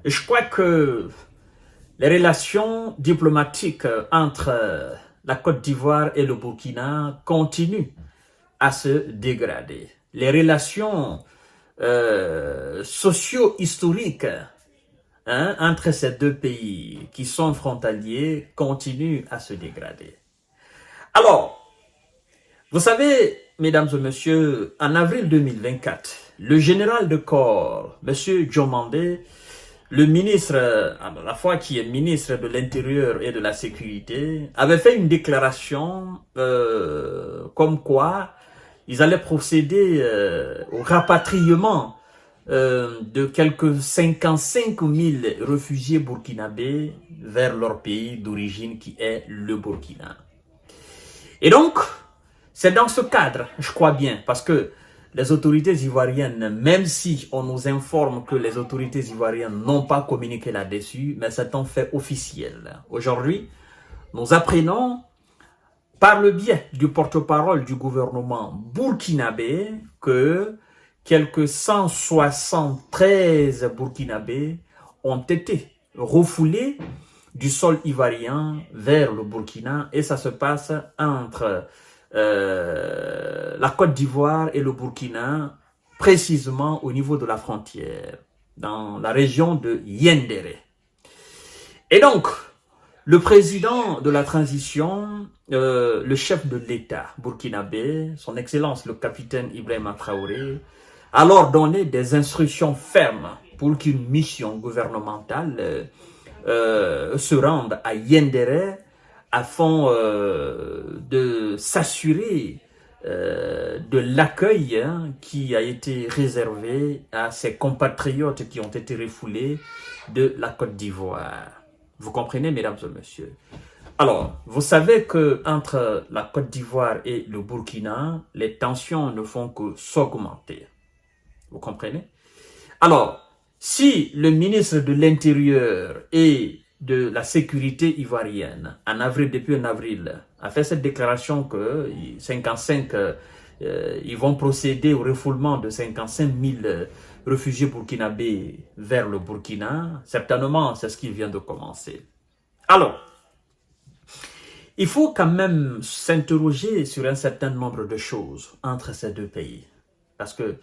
Je crois que les relations diplomatiques entre la Côte d'Ivoire et le Burkina continuent à se dégrader. Les relations socio-historiques entre ces deux pays qui sont frontaliers continuent à se dégrader. Alors, vous savez, mesdames et messieurs, en avril 2024, le général de corps, M. Diomandé, le ministre, à la fois qui est ministre de l'Intérieur et de la Sécurité, avait fait une déclaration comme quoi ils allaient procéder au rapatriement de quelques 55 000 réfugiés burkinabés vers leur pays d'origine qui est le Burkina. Et donc, c'est dans ce cadre, je crois bien, parce que les autorités ivoiriennes, même si on nous informe que les autorités ivoiriennes n'ont pas communiqué là-dessus, mais c'est un fait officiel. Aujourd'hui, nous apprenons par le biais du porte-parole du gouvernement burkinabé que quelques 173 burkinabés ont été refoulés du sol ivoirien vers le Burkina et ça se passe entre la Côte d'Ivoire et le Burkina, précisément au niveau de la frontière, dans la région de Yendéré. Et donc, le président de la transition, le chef de l'État burkinabé, son Excellence le capitaine Ibrahima Traoré, a alors donné des instructions fermes pour qu'une mission gouvernementale se rende à Yendéré afin de s'assurer de l'accueil qui a été réservé à ces compatriotes qui ont été refoulés de la Côte d'Ivoire. Vous comprenez, mesdames et messieurs? Alors, vous savez que entre la Côte d'Ivoire et le Burkina, les tensions ne font que s'augmenter. Vous comprenez? Alors, si le ministre de l'Intérieur et de la sécurité ivoirienne, depuis en avril, a fait cette déclaration que 55, ils vont procéder au refoulement de 55 000 réfugiés burkinabés vers le Burkina, certainement c'est ce qui vient de commencer. Alors, il faut quand même s'interroger sur un certain nombre de choses entre ces deux pays. Parce que,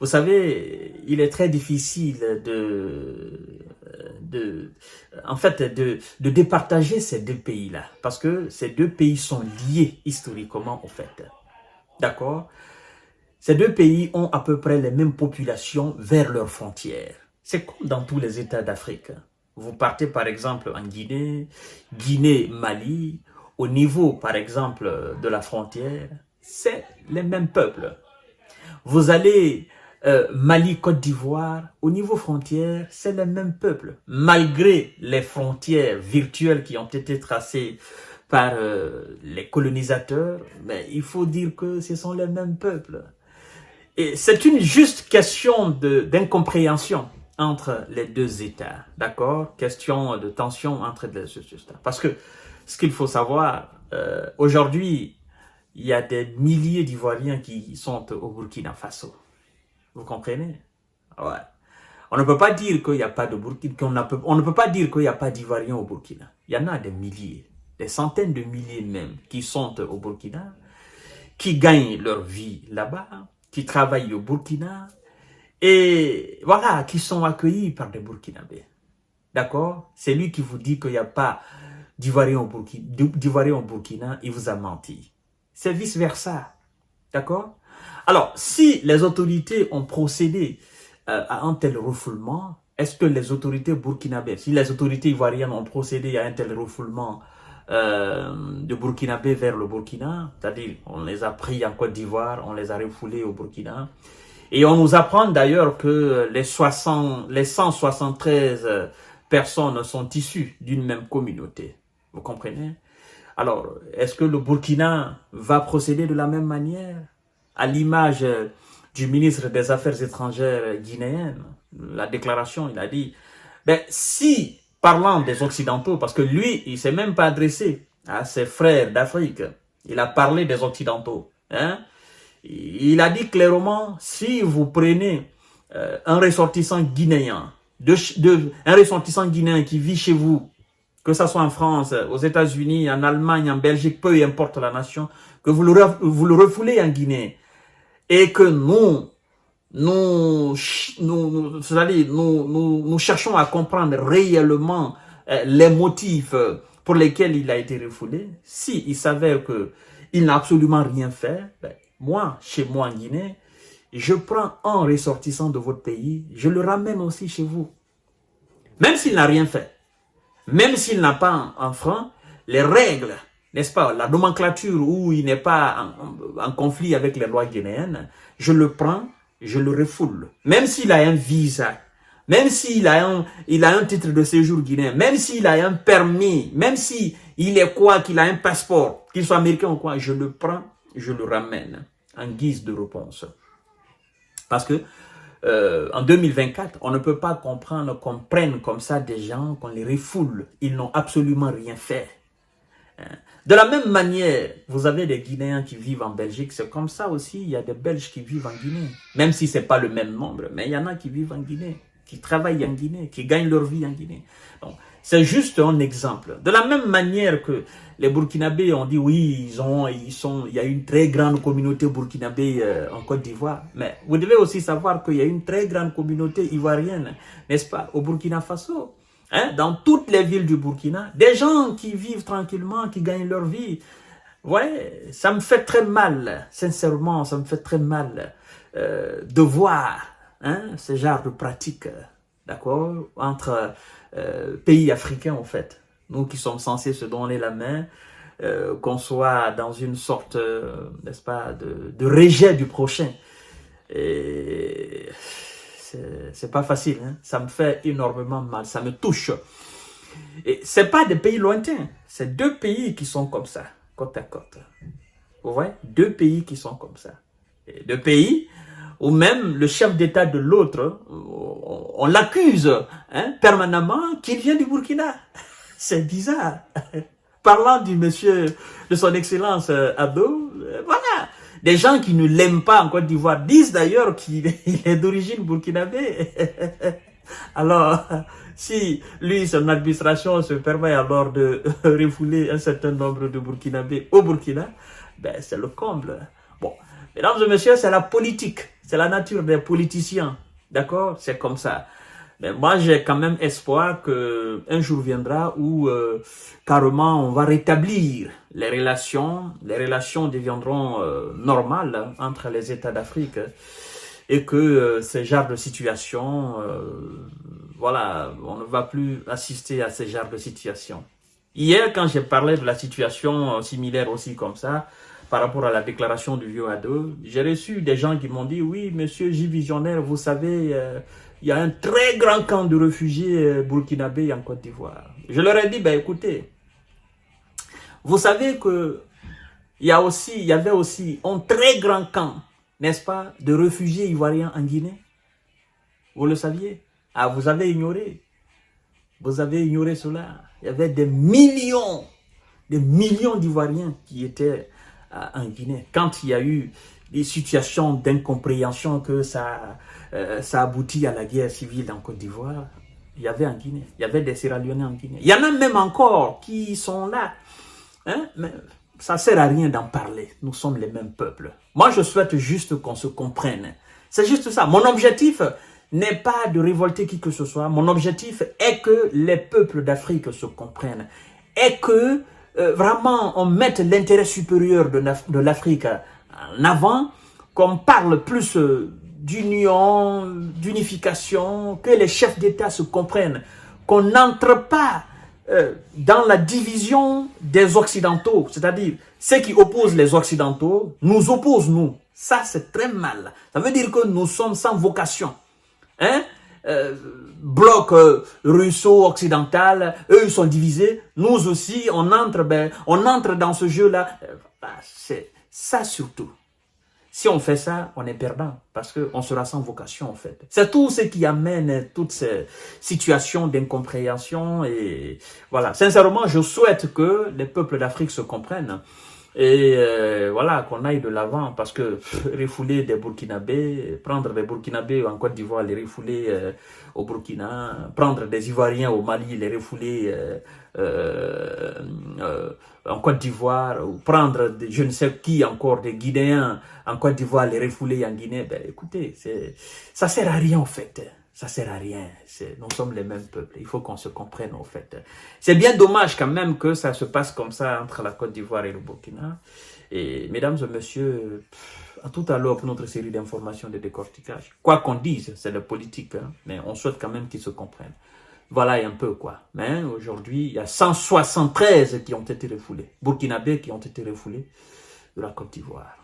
vous savez, il est très difficile de départager ces deux pays-là. Parce que ces deux pays sont liés historiquement, au fait. D'accord? Ces deux pays ont à peu près les mêmes populations vers leurs frontières. C'est comme dans tous les États d'Afrique. Vous partez par exemple en Guinée, Mali, au niveau par exemple de la frontière, c'est les mêmes peuples. Vous allez Mali, Côte d'Ivoire, au niveau frontière, c'est les mêmes peuples. Malgré les frontières virtuelles qui ont été tracées par les colonisateurs, mais il faut dire que ce sont les mêmes peuples. Et c'est une juste question d'incompréhension entre les deux États, d'accord? Question de tension entre les deux États. Parce que ce qu'il faut savoir, aujourd'hui, il y a des milliers d'Ivoiriens qui sont au Burkina Faso. Vous comprenez? Ouais. On ne peut pas dire qu'il n'y a pas de Burkina, on ne peut pas dire qu'il n'y a pas d'Ivoiriens au Burkina. Il y en a des milliers, des centaines de milliers même, qui sont au Burkina, qui gagnent leur vie là-bas, qui travaillent au Burkina, et voilà, qui sont accueillis par des Burkinabés. D'accord? C'est lui qui vous dit qu'il n'y a pas d'Ivoiriens au Burkina, il vous a menti. C'est vice-versa. D'accord? Alors, si les autorités ont procédé à un tel refoulement, est-ce que les autorités burkinabées, si les autorités ivoiriennes ont procédé à un tel refoulement de burkinabés vers le Burkina, c'est-à-dire on les a pris en Côte d'Ivoire, on les a refoulés au Burkina, et on nous apprend d'ailleurs que les 173 personnes sont issues d'une même communauté. Vous comprenez? Alors, est-ce que le Burkina va procéder de la même manière? À l'image du ministre des Affaires étrangères guinéen, la déclaration, il a dit, ben, si, parlant des Occidentaux, parce que lui, il ne s'est même pas adressé à ses frères d'Afrique, il a parlé des Occidentaux, hein? Il a dit clairement, si vous prenez un ressortissant guinéen un ressortissant guinéen qui vit chez vous, que ce soit en France, aux États-Unis, en Allemagne, en Belgique, peu importe la nation, que vous le refoulez en Guinée, et que nous cherchons à comprendre réellement les motifs pour lesquels il a été refoulé. Si il s'avère qu'il n'a absolument rien fait, ben, moi, chez moi en Guinée, je prends un ressortissant de votre pays, je le ramène aussi chez vous. Même s'il n'a rien fait, même s'il n'a pas enfreint les règles, n'est-ce pas, la nomenclature où il n'est pas en conflit avec les lois guinéennes, je le prends, je le refoule. Même s'il a un visa, même s'il a un titre de séjour guinéen, même s'il a un permis, même s'il est quoi, qu'il a un passeport, qu'il soit américain ou quoi, je le prends, je le ramène en guise de réponse. Parce que en 2024, on ne peut pas comprendre qu'on prenne comme ça des gens, qu'on les refoule. Ils n'ont absolument rien fait. De la même manière, vous avez des Guinéens qui vivent en Belgique, c'est comme ça aussi, il y a des Belges qui vivent en Guinée. Même si ce n'est pas le même nombre, mais il y en a qui vivent en Guinée, qui travaillent en Guinée, qui gagnent leur vie en Guinée. C'est juste un exemple. De la même manière que les Burkinabés ont dit oui, il y a une très grande communauté burkinabé en Côte d'Ivoire. Mais vous devez aussi savoir qu'il y a une très grande communauté ivoirienne, n'est-ce pas, au Burkina Faso. Hein, dans toutes les villes du Burkina, des gens qui vivent tranquillement, qui gagnent leur vie. Ouais, ça me fait très mal, sincèrement, ça me fait très mal de voir ce genre de pratiques, d'accord, entre pays africains en fait. Nous qui sommes censés se donner la main, qu'on soit dans une sorte, n'est-ce pas, de rejet du prochain. Et c'est pas facile, hein? Ça me fait énormément mal, ça me touche. Et c'est pas des pays lointains, c'est deux pays qui sont comme ça, côte à côte. Vous voyez, deux pays qui sont comme ça. Et deux pays où même le chef d'État de l'autre, on l'accuse permanemment qu'il vient du Burkina. C'est bizarre. Parlant du monsieur, de son excellence Abdo, voilà. Des gens qui ne l'aiment pas en Côte d'Ivoire disent d'ailleurs qu'il est d'origine burkinabé. Alors, si lui, son administration se permet alors de refouler un certain nombre de Burkinabés au Burkina, ben c'est le comble. Bon, mesdames et messieurs, c'est la politique, c'est la nature des politiciens, d'accord? C'est comme ça. Mais moi, j'ai quand même espoir qu'un jour viendra où carrément on va rétablir les relations deviendront normales entre les États d'Afrique et que ce genre de situation, voilà, on ne va plus assister à ce genre de situation. Hier, quand j'ai parlé de la situation similaire aussi comme ça, par rapport à la déclaration du vieux Ado, j'ai reçu des gens qui m'ont dit, oui, monsieur J. Visionnaire, vous savez, il y a un très grand camp de réfugiés burkinabés en Côte d'Ivoire. Je leur ai dit, ben écoutez, vous savez que il y avait aussi un très grand camp, n'est-ce pas, de réfugiés ivoiriens en Guinée. Vous le saviez? Ah, vous avez ignoré. Vous avez ignoré cela. Il y avait des millions d'Ivoiriens qui étaient en Guinée. Quand il y a eu des situations d'incompréhension que ça aboutit à la guerre civile en Côte d'Ivoire, il y avait en Guinée. Il y avait des Sierra Leonais en Guinée. Il y en a même encore qui sont là. Hein? Mais ça ne sert à rien d'en parler. Nous sommes les mêmes peuples. Moi, je souhaite juste qu'on se comprenne. C'est juste ça. Mon objectif n'est pas de révolter qui que ce soit. Mon objectif est que les peuples d'Afrique se comprennent. Et que vraiment on mette l'intérêt supérieur de l'Afrique en avant, qu'on parle plus d'union, d'unification, que les chefs d'État se comprennent, qu'on n'entre pas dans la division des Occidentaux, c'est-à-dire ceux qui opposent les Occidentaux nous opposent nous. Ça, c'est très mal. Ça veut dire que nous sommes sans vocation. Hein? Bloc russo-occidental, eux ils sont divisés, nous aussi on entre dans ce jeu-là. C'est ça surtout. Si on fait ça, on est perdant parce qu'on sera sans vocation en fait. C'est tout ce qui amène toutes ces situations d'incompréhension et voilà. Sincèrement, je souhaite que les peuples d'Afrique se comprennent Et voilà, qu'on aille de l'avant, parce que refouler des Burkinabés, prendre des Burkinabés en Côte d'Ivoire, les refouler au Burkina, prendre des Ivoiriens au Mali, les refouler euh, en Côte d'Ivoire, ou prendre je ne sais qui encore, des Guinéens en Côte d'Ivoire, les refouler en Guinée, ben écoutez, ça sert à rien en fait. Ça sert à rien. Nous sommes les mêmes peuples. Il faut qu'on se comprenne en fait. C'est bien dommage quand même que ça se passe comme ça entre la Côte d'Ivoire et le Burkina. Et mesdames et messieurs, à tout à l'heure pour notre série d'informations de décortiquage. Quoi qu'on dise, c'est le politique, hein, mais on souhaite quand même qu'ils se comprennent. Voilà un peu quoi. Mais aujourd'hui, il y a 173 qui ont été refoulés. Burkinabés qui ont été refoulés de la Côte d'Ivoire.